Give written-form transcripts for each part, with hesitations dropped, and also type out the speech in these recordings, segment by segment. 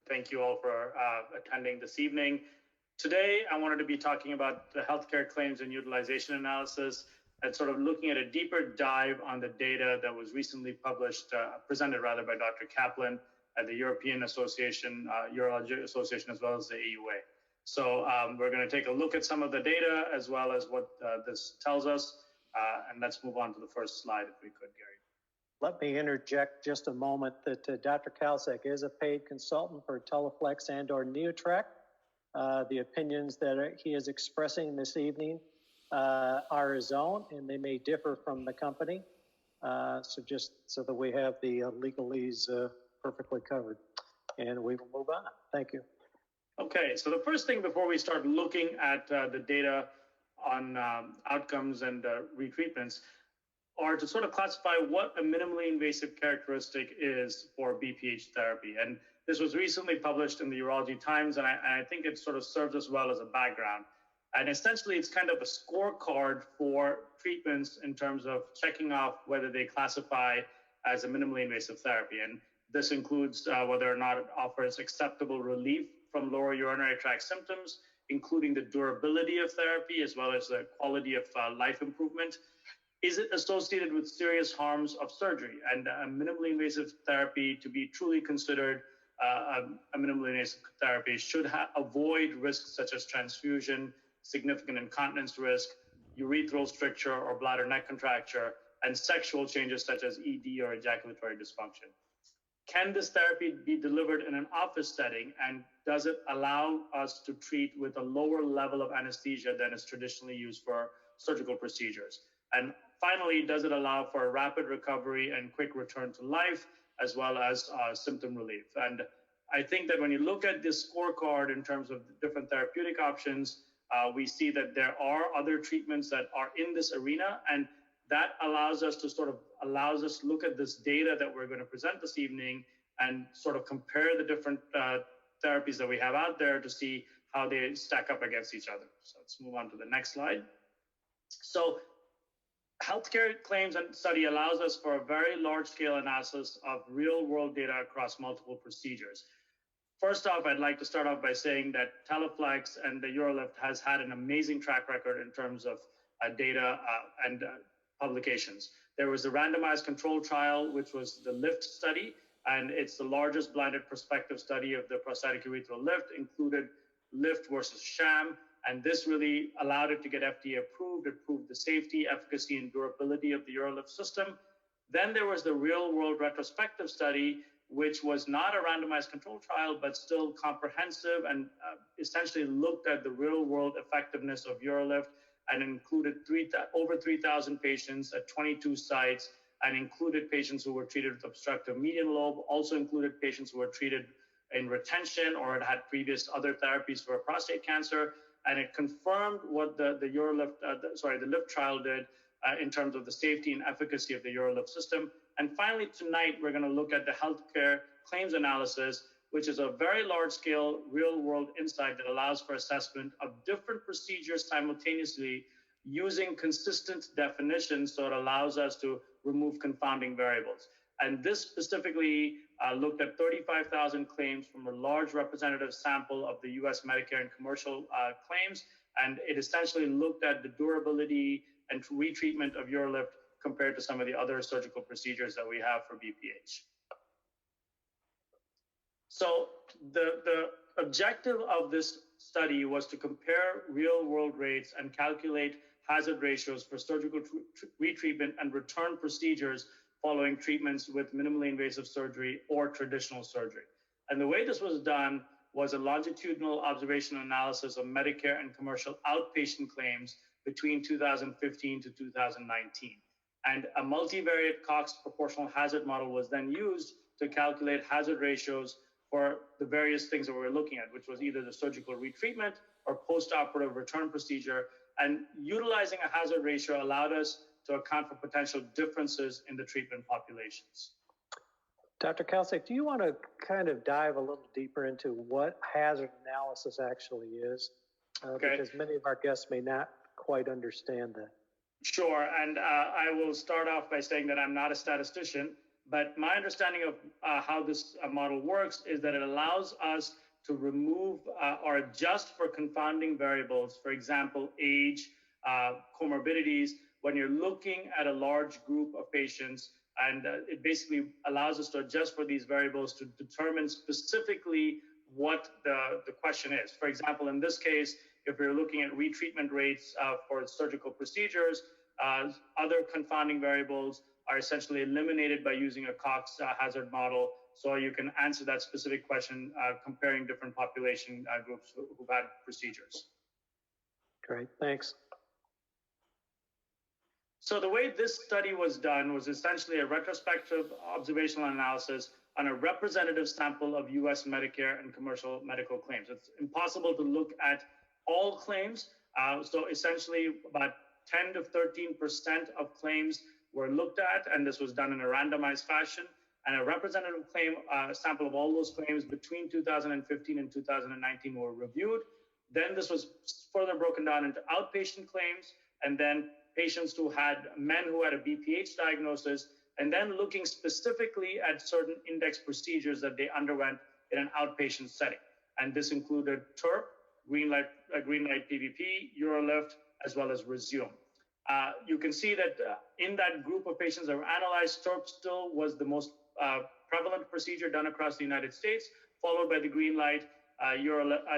thank you all for attending this evening. Today, I wanted to be talking about the healthcare claims and utilization analysis and sort of looking at a deeper dive on the data that was recently presented by Dr. Kaplan at the European Association, Urology Association, as well as the AUA. So we're going to take a look at some of the data as well as what this tells us. And let's move on to the first slide if we could, Gary. Let me interject just a moment that Dr. Kalsek is a paid consultant for Teleflex and/or Neotrac. The opinions that he is expressing this evening are his own, and they may differ from the company. So just so that we have the legalese perfectly covered. And we will move on. Thank you. Okay, so the first thing before we start looking at the data on outcomes and retreatments are to sort of classify what a minimally invasive characteristic is for BPH therapy. And this was recently published in the Urology Times, and I think it sort of serves us well as a background. And essentially, it's kind of a scorecard for treatments in terms of checking off whether they classify as a minimally invasive therapy. And this includes whether or not it offers acceptable relief from lower urinary tract symptoms, including the durability of therapy as well as the quality of life improvement. Is it associated with serious harms of surgery? And a minimally invasive therapy, to be truly considered a minimally invasive therapy, should avoid risks such as transfusion, significant incontinence risk, urethral stricture or bladder neck contracture, and sexual changes such as ED or ejaculatory dysfunction. Can this therapy be delivered in an office setting, and does it allow us to treat with a lower level of anesthesia than is traditionally used for surgical procedures? And finally, does it allow for a rapid recovery and quick return to life, as well as symptom relief? And I think that when you look at this scorecard in terms of different therapeutic options, we see that there are other treatments that are in this arena, and that allows us to look at this data that we're going to present this evening and sort of compare the different therapies that we have out there to see how they stack up against each other. So let's move on to the next slide. So healthcare claims and study allows us for a very large-scale analysis of real-world data across multiple procedures. First off, I'd like to start off by saying that Teleflex and the UroLift has had an amazing track record in terms of data and publications. There was a randomized control trial, which was the LIFT study, and it's the largest blinded prospective study of the prostatic urethral lift, included lift versus sham, and this really allowed it to get FDA approved. It proved the safety, efficacy, and durability of the UroLift system. Then there was the real-world retrospective study, which was not a randomized control trial, but still comprehensive and essentially looked at the real-world effectiveness of UroLift and included over 3,000 patients at 22 sites, and included patients who were treated with obstructive median lobe, also included patients who were treated in retention or had had previous other therapies for prostate cancer, and it confirmed what the LIFT trial did in terms of the safety and efficacy of the UroLift system. And finally, tonight, we're going to look at the healthcare claims analysis, which is a very large-scale, real-world insight that allows for assessment of different procedures simultaneously using consistent definitions, so it allows us to remove confounding variables. And this specifically looked at 35,000 claims from a large representative sample of the U.S. Medicare and commercial claims, and it essentially looked at the durability and retreatment of UroLift compared to some of the other surgical procedures that we have for BPH. So the objective of this study was to compare real-world rates and calculate hazard ratios for surgical retreatment and return procedures following treatments with minimally invasive surgery or traditional surgery. And the way this was done was a longitudinal observational analysis of Medicare and commercial outpatient claims between 2015 to 2019. And a multivariate Cox proportional hazard model was then used to calculate hazard ratios for the various things that we were looking at, which was either the surgical retreatment or postoperative return procedure. And utilizing a hazard ratio allowed us to account for potential differences in the treatment populations. Dr. Kalsek, do you want to kind of dive a little deeper into what hazard analysis actually is? Okay. Because many of our guests may not quite understand that. Sure, and I will start off by saying that I'm not a statistician, But my understanding of how this model works is that it allows us to remove or adjust for confounding variables, for example, age, comorbidities, when you're looking at a large group of patients. And it basically allows us to adjust for these variables to determine specifically what the question is. For example, in this case, if we're looking at retreatment rates for surgical procedures, other confounding variables are essentially eliminated by using a Cox hazard model. So you can answer that specific question comparing different population groups who've had procedures. Great, thanks. So the way this study was done was essentially a retrospective observational analysis on a representative sample of US Medicare and commercial medical claims. It's impossible to look at all claims. So essentially about 10 to 13% of claims were looked at, and this was done in a randomized fashion. And a representative claim sample of all those claims between 2015 and 2019 were reviewed. Then this was further broken down into outpatient claims, and then patients men who had a BPH diagnosis, and then looking specifically at certain index procedures that they underwent in an outpatient setting. And this included TURP, green light PVP, UroLift, as well as Resume. You can see that in that group of patients that were analyzed, TURP still was the most prevalent procedure done across the United States, followed by the green light,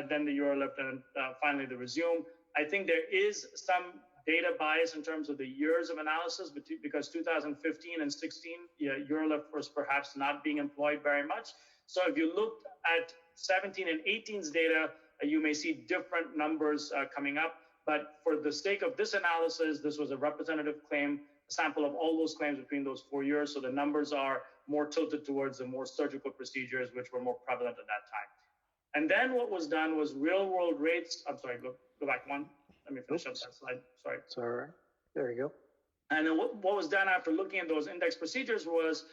then the UroLift, and finally the Resume. I think there is some data bias in terms of the years of analysis, because 2015 and 16, UroLift was perhaps not being employed very much. So if you looked at 17 and 18's data, you may see different numbers coming up. But for the sake of this analysis, this was a representative claim, a sample of all those claims between those 4 years. So the numbers are more tilted towards the more surgical procedures, which were more prevalent at that time. And then what was done was real world rates. I'm sorry, go back one. Let me finish up that slide. Sorry. It's all right. There you go. And then what was done after looking at those index procedures was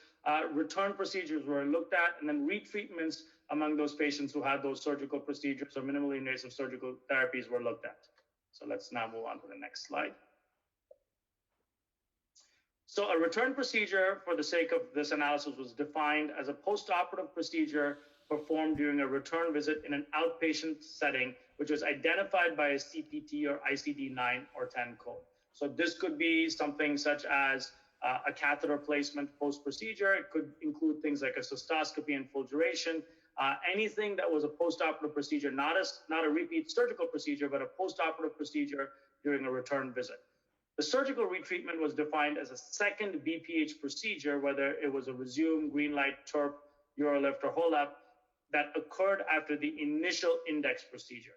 return procedures were looked at, and then retreatments among those patients who had those surgical procedures or minimally invasive surgical therapies were looked at. So let's now move on to the next slide. So a return procedure, for the sake of this analysis, was defined as a post-operative procedure performed during a return visit in an outpatient setting, which was identified by a CPT or ICD-9 or 10 code. So this could be something such as a catheter placement post-procedure. It could include things like a cystoscopy and full duration, anything that was a post-operative procedure, not a repeat surgical procedure, but a post-operative procedure during a return visit. The surgical retreatment was defined as a second BPH procedure, whether it was a Resume, green light, TURP, UroLift, or HoLAP, that occurred after the initial index procedure.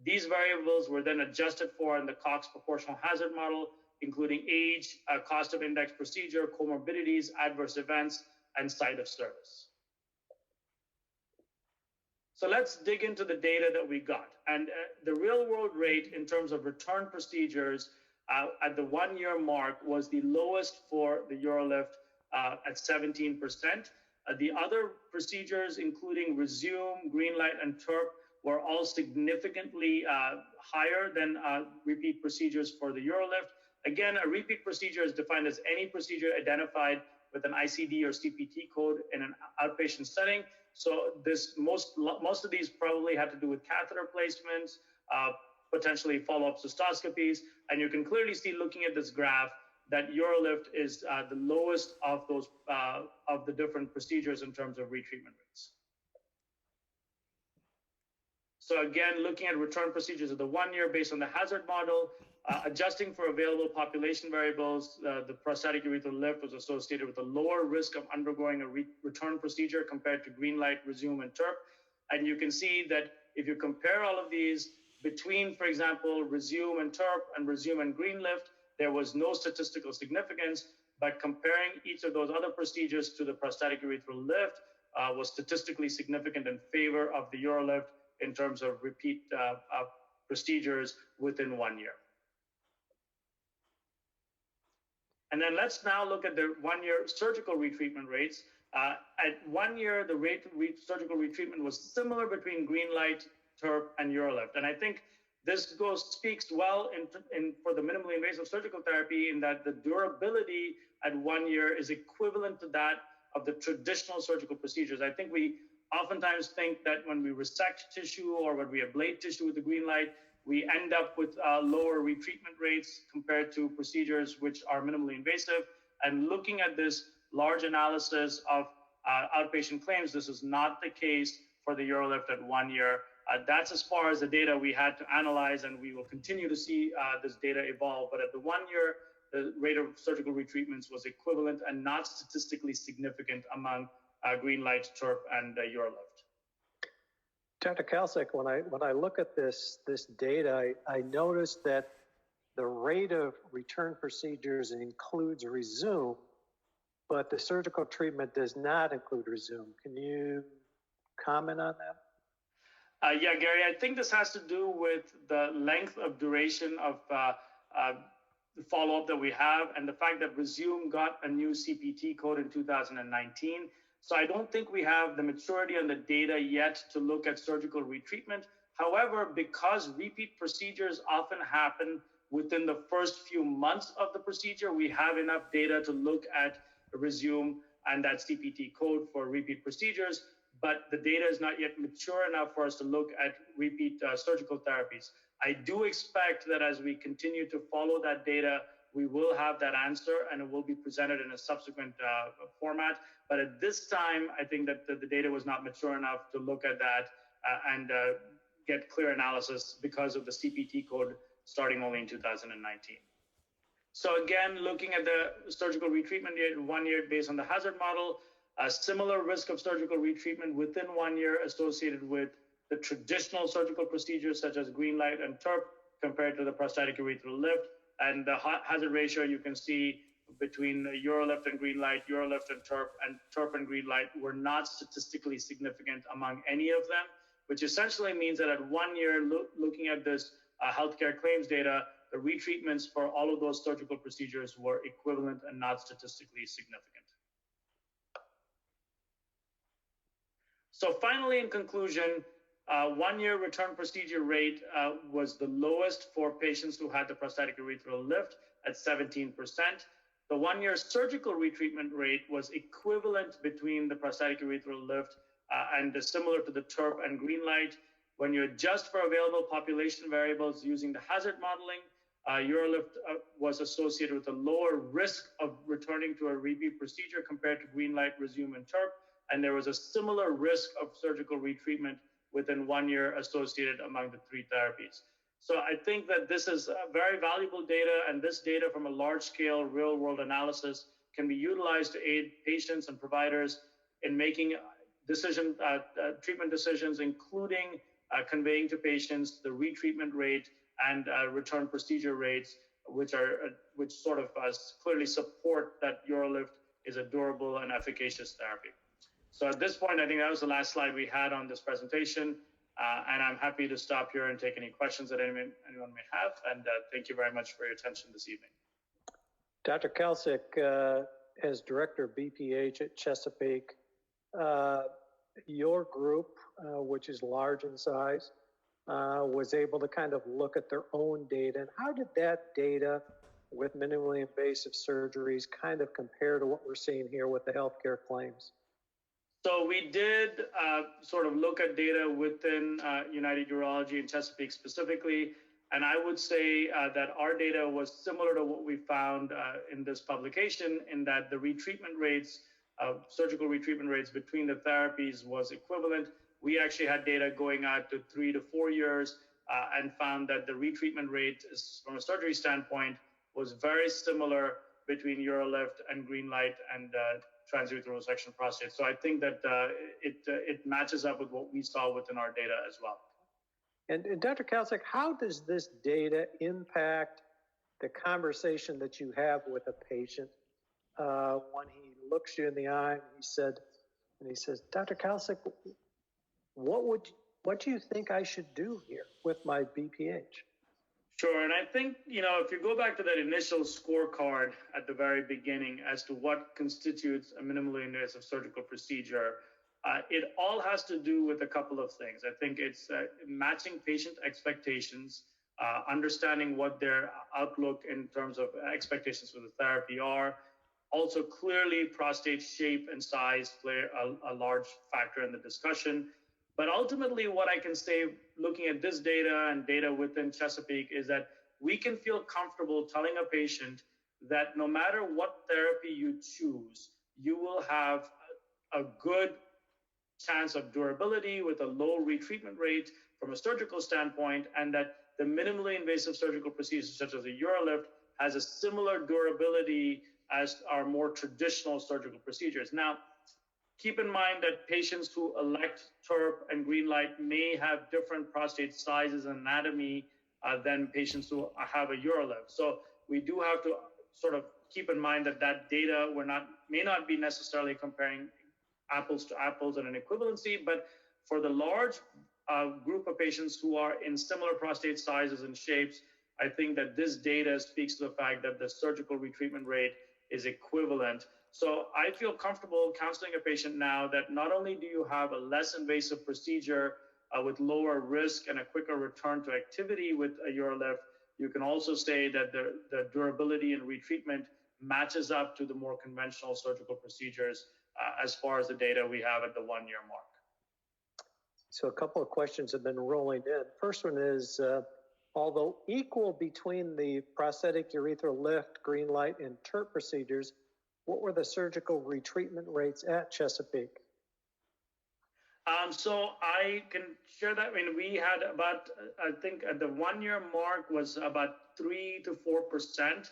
These variables were then adjusted for in the Cox proportional hazard model, including age, cost of index procedure, comorbidities, adverse events, and site of service. So let's dig into the data that we got. And the real world rate in terms of return procedures at the 1 year mark was the lowest for the UroLift at 17%. The other procedures, including Resume, green light, and TURP, were all significantly higher than repeat procedures for the UroLift. Again, a repeat procedure is defined as any procedure identified with an ICD or CPT code in an outpatient setting. So most of these probably had to do with catheter placements, potentially follow-up cystoscopies. And you can clearly see, looking at this graph, that UroLift is the lowest of those of the different procedures in terms of retreatment rates. So again, looking at return procedures of the 1 year based on the hazard model, adjusting for available population variables, the prostatic urethral lift was associated with a lower risk of undergoing a return procedure compared to green light, Resume, and TURP. And you can see that if you compare all of these between, for example, Resume and TURP and Resume and green lift, there was no statistical significance, but comparing each of those other procedures to the prostatic urethral lift was statistically significant in favor of the UroLift in terms of repeat procedures within 1 year. And then let's now look at the 1 year surgical retreatment rates. At 1 year, the rate of surgical retreatment was similar between green light, TURP, and UroLift. And I think this speaks well for the minimally invasive surgical therapy, in that the durability at 1 year is equivalent to that of the traditional surgical procedures. I think we oftentimes think that when we resect tissue or when we ablate tissue with the green light, we end up with lower retreatment rates compared to procedures which are minimally invasive. And looking at this large analysis of outpatient claims, this is not the case for the UroLift at 1 year. That's as far as the data we had to analyze, and we will continue to see this data evolve. But at the 1 year, the rate of surgical retreatments was equivalent and not statistically significant among green light, TURP, and UroLift. Dr. Kalsik, when I look at this data, I noticed that the rate of return procedures includes resume, but the surgical treatment does not include resume. Can you comment on that? Yeah, Gary, I think this has to do with the length of duration of the follow-up that we have and the fact that Resume got a new CPT code in 2019. So I don't think we have the maturity and the data yet to look at surgical retreatment. However, because repeat procedures often happen within the first few months of the procedure, we have enough data to look at Resume and that CPT code for repeat procedures, but the data is not yet mature enough for us to look at repeat surgical therapies. I do expect that as we continue to follow that data, we will have that answer and it will be presented in a subsequent format. But at this time, I think that the data was not mature enough to look at that and get clear analysis because of the CPT code starting only in 2019. So again, looking at the surgical retreatment rate 1 year based on the hazard model, a similar risk of surgical retreatment within 1 year associated with the traditional surgical procedures such as green light and TURP compared to the prostatic urethral lift. And the hazard ratio you can see between UroLift and green light, UroLift and TURP and green light were not statistically significant among any of them, which essentially means that at 1 year, looking at this healthcare claims data, the retreatments for all of those surgical procedures were equivalent and not statistically significant. So finally, in conclusion, 1 year return procedure rate was the lowest for patients who had the prostatic urethral lift at 17%. The 1 year surgical retreatment rate was equivalent between the prostatic urethral lift and similar to the TURP and green light. When you adjust for available population variables using the hazard modeling, UroLift was associated with a lower risk of returning to a repeat procedure compared to green light, Resume, and TURP. And there was a similar risk of surgical retreatment within 1 year associated among the three therapies. So I think that this is very valuable data, and this data from a large-scale real-world analysis can be utilized to aid patients and providers in making treatment decisions, including conveying to patients the retreatment rate and return procedure rates, which sort of clearly support that UroLift is a durable and efficacious therapy. So at this point, I think that was the last slide we had on this presentation, and I'm happy to stop here and take any questions that anyone may have, and thank you very much for your attention this evening. Dr. Kalsik, as Director of BPH at Chesapeake, your group, which is large in size, was able to kind of look at their own data. And how did that data with minimally invasive surgeries kind of compare to what we're seeing here with the healthcare claims? So we did sort of look at data within United Urology and Chesapeake specifically, and I would say that our data was similar to what we found in this publication, in that the retreatment rates, surgical retreatment rates between the therapies was equivalent. We actually had data going out to 3 to 4 years and found that the retreatment rate from a surgery standpoint was very similar between UroLift and green light and transurethral resection prostate. So I think that it matches up with what we saw within our data as well. And Dr. Kalsik, how does this data impact the conversation that you have with a patient when he looks you in the eye and he says, Dr. Kalsik, what do you think I should do here with my BPH? Sure, and I think, if you go back to that initial scorecard at the very beginning as to what constitutes a minimally invasive surgical procedure, it all has to do with a couple of things. I think it's matching patient expectations, understanding what their outlook in terms of expectations for the therapy are, Also, clearly, prostate shape and size play a large factor in the discussion. But ultimately, what I can say, looking at this data and data within Chesapeake, is that we can feel comfortable telling a patient that no matter what therapy you choose, you will have a good chance of durability with a low retreatment rate from a surgical standpoint, and that the minimally invasive surgical procedures such as the UroLift has a similar durability as our more traditional surgical procedures. Now, keep in mind that patients who elect TURP and green light may have different prostate sizes and anatomy than patients who have a UroLift. So we do have to sort of keep in mind that that data may not be necessarily comparing apples to apples and an equivalency, but for the large group of patients who are in similar prostate sizes and shapes, I think that this data speaks to the fact that the surgical retreatment rate is equivalent. So I feel comfortable counseling a patient now that not only do you have a less invasive procedure with lower risk and a quicker return to activity with a UroLift, you can also say that the durability and retreatment matches up to the more conventional surgical procedures as far as the data we have at the 1 year mark. So a couple of questions have been rolling in. First one is, although equal between the prosthetic urethral lift, green light, and TURP procedures, what were the surgical retreatment rates at Chesapeake? So I can share that. I mean, we had about, I think at the 1 year mark was about 3 to 4%.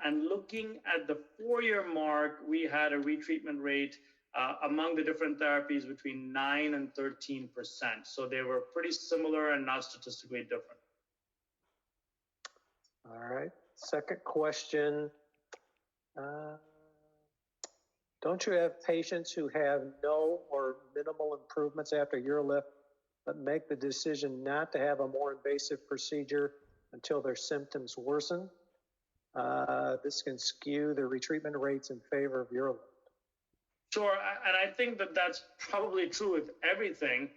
And looking at the 4 year mark, we had a retreatment rate among the different therapies between 9 and 13%. So they were pretty similar and not statistically different. All right. Second question. Don't you have patients who have no or minimal improvements after UroLift, but make the decision not to have a more invasive procedure until their symptoms worsen? This can skew the retreatment rates in favor of UroLift. Sure, and I think that that's probably true with everything.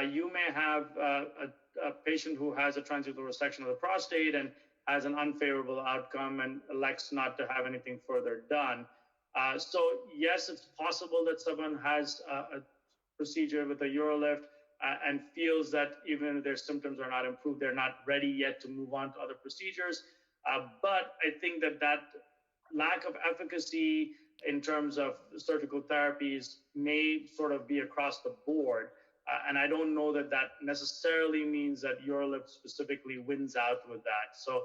You may have a patient who has a transurethral resection of the prostate and has an unfavorable outcome and elects not to have anything further done. So yes, it's possible that someone has a procedure with a UroLift and feels that even if their symptoms are not improved, they're not ready yet to move on to other procedures. But I think that that lack of efficacy in terms of surgical therapies may sort of be across the board. And I don't know that that necessarily means that UroLift specifically wins out with that. So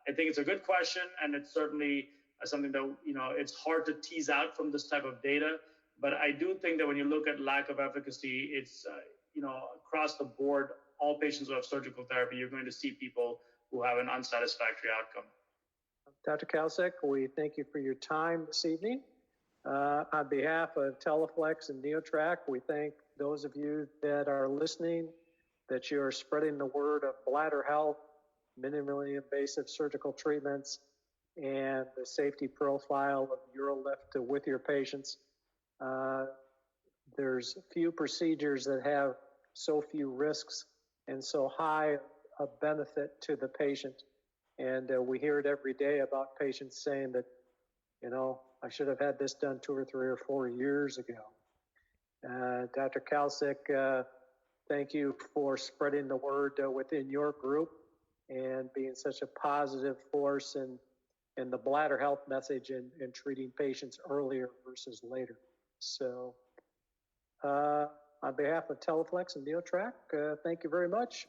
I think it's a good question, and it's certainly something that, it's hard to tease out from this type of data. But I do think that when you look at lack of efficacy, it's, across the board, all patients who have surgical therapy, you're going to see people who have an unsatisfactory outcome. Dr. Kalsik, we thank you for your time this evening. On behalf of Teleflex and NeoTrack, we thank those of you that are listening, that you are spreading the word of bladder health, minimally invasive surgical treatments, and the safety profile of UroLift with your patients. There's few procedures that have so few risks and so high a benefit to the patient. And we hear it every day about patients saying that, I should have had this done 2 or 3 or 4 years ago. Dr. Kalsik, thank you for spreading the word within your group and being such a positive force in the bladder health message and treating patients earlier versus later. So on behalf of Teleflex and NeoTrack, thank you very much.